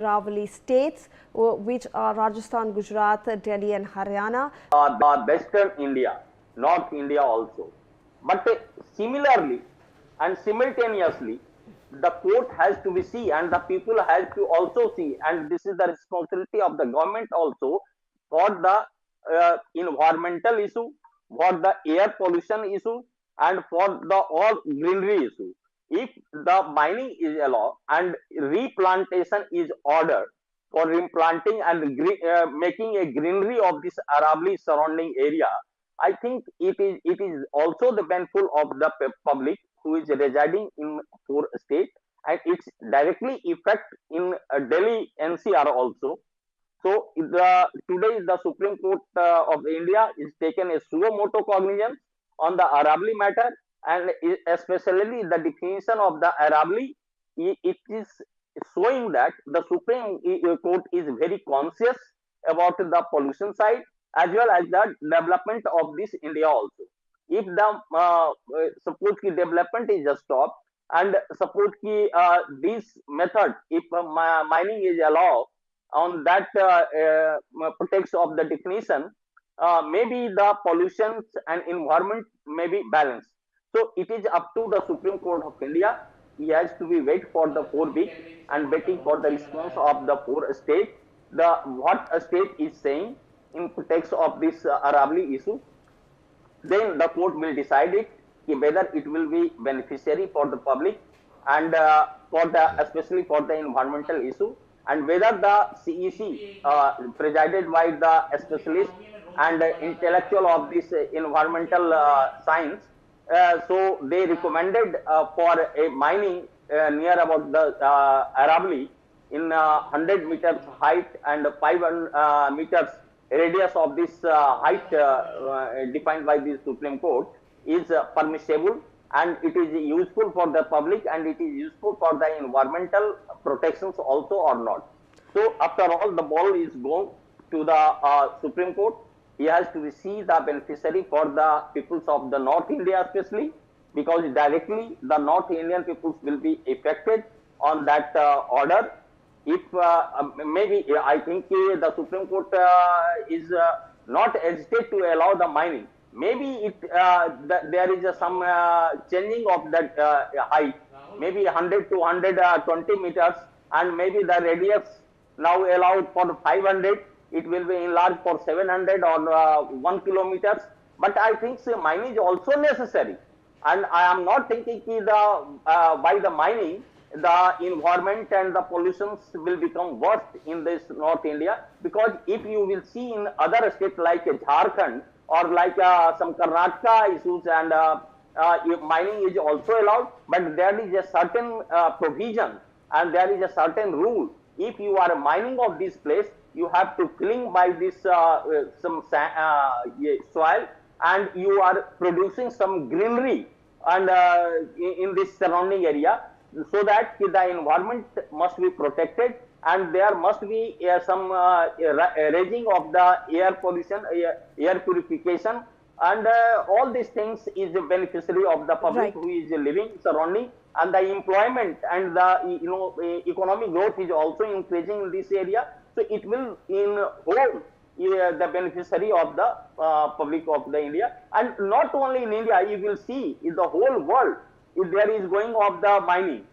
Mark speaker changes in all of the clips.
Speaker 1: Aravalli states, which are Rajasthan, Gujarat, Delhi and Haryana.
Speaker 2: Western India, North India also. But similarly and simultaneously, the court has to be see and the people has to also see, and this is the responsibility of the government also for the environmental issue, for the air pollution issue, and for the all greenery issue. If the mining is allowed and replantation is ordered for replanting and making a greenery of this Aravalli surrounding area, I think it is also the benefit of the public who is residing in four states, and it's directly effect in Delhi NCR also. So today the Supreme Court of India is taken a suo motu cognizance on the Aravalli matter, and especially the definition of the Aravalli. It is showing that the Supreme Court is very conscious about the pollution side as well as the development of this India also. If the suppose ki development is just stopped, and suppose ki this method, if mining is allowed on that pretext of the definition, maybe the pollution and environment may be balanced. So it is up to the Supreme Court of India. He has to be wait for the 4 weeks and waiting for the response of the four states. The what a state is saying in pretext of this Aravalli issue, then the court will decide it whether it will be beneficiary for the public and for the especially for the environmental issue, and whether the CEC presided by the specialist and intellectual of this environmental science, so they recommended for a mining near about the Aravalli in 100 meters height and 5 meters radius of this height defined by the Supreme Court is permissible, and it is useful for the public and it is useful for the environmental protections also or not. So after all, the ball is going to the Supreme Court. He has to see the beneficiary for the peoples of the North India especially, because directly the North Indian peoples will be affected on that order. If maybe I think the Supreme Court is not hesitate to allow the mining. Maybe there is some changing of that height, maybe 100 to 120 meters, and maybe the radius now allowed for 500, it will be enlarged for 700 or 1 kilometers. But I think mining is also necessary, and I am not thinking by the mining the environment and the pollutions will become worse in this North India, because if you will see in other states like Jharkhand or like some Karnataka issues, and mining is also allowed, but there is a certain provision and there is a certain rule. If you are mining of this place, you have to filling by this some soil, and you are producing some greenery and in this surrounding area, so that the environment must be protected, and there must be some raising of the air pollution, air purification, and all these things is a beneficiary of the public who is living surrounding, and the employment and the economic growth is also increasing in this area. So it will in whole the beneficiary of the public of the India, and not only in India, you will see in the whole world. If there is going of the mining,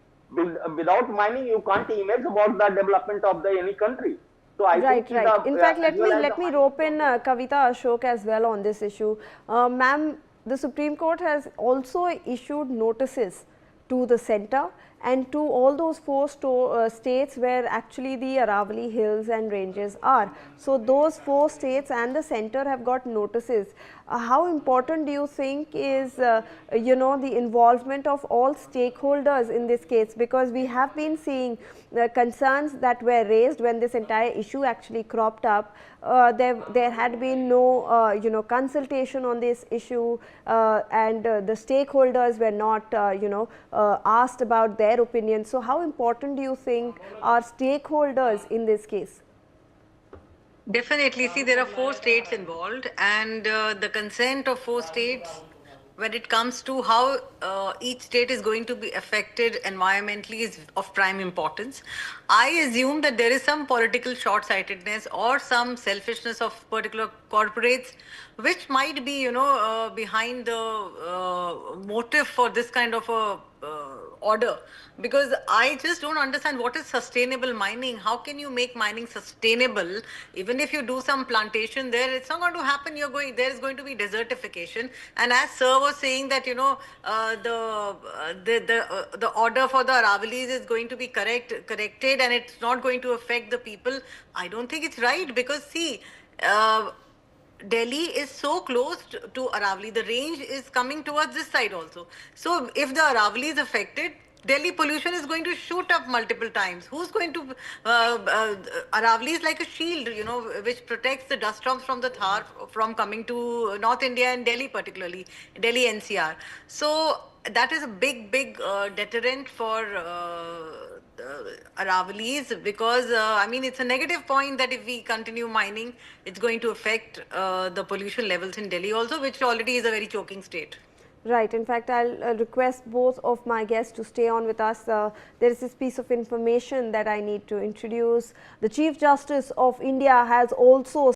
Speaker 2: without mining you can't imagine about the development of the any country. So I think
Speaker 1: in fact, let me rope in Kavita Ashok as well on this issue. Ma'am, the Supreme Court has also issued notices to the centre and to all those four states where actually the Aravalli Hills and Ranges are. So those four states and the centre have got notices. How important do you think is the involvement of all stakeholders in this case, because we have been seeing concerns that were raised when this entire issue actually cropped up. There had been no consultation on this issue, and the stakeholders were not asked about their opinion. So how important do you think are stakeholders in this case?
Speaker 3: Definitely. See, there are 4 states involved, and the consent of 4 states when it comes to how each state is going to be affected environmentally is of prime importance. I assume that there is some political short-sightedness or some selfishness of particular corporates, which might be, behind the motive for this kind of a order. Because I just don't understand what is sustainable mining. How can you make mining sustainable? Even if you do some plantation there, it's not going to happen. There is going to be desertification. And as sir was saying that, the order for the Aravallis is going to be corrected, and it's not going to affect the people. I don't think it's right, because see, Delhi is so close to Aravalli. The range is coming towards this side also. So if the Aravalli is affected, Delhi pollution is going to shoot up multiple times. Who's going to? Aravalli is like a shield, which protects the dust storms from the Thar from coming to North India and Delhi, particularly Delhi NCR. So that is a big deterrent for Aravallis, because it's a negative point that if we continue mining, it's going to affect the pollution levels in Delhi also, which already is a very choking state.
Speaker 1: Right. In fact, I'll request both of my guests to stay on with us. There is this piece of information that I need to introduce. The Chief Justice of India has also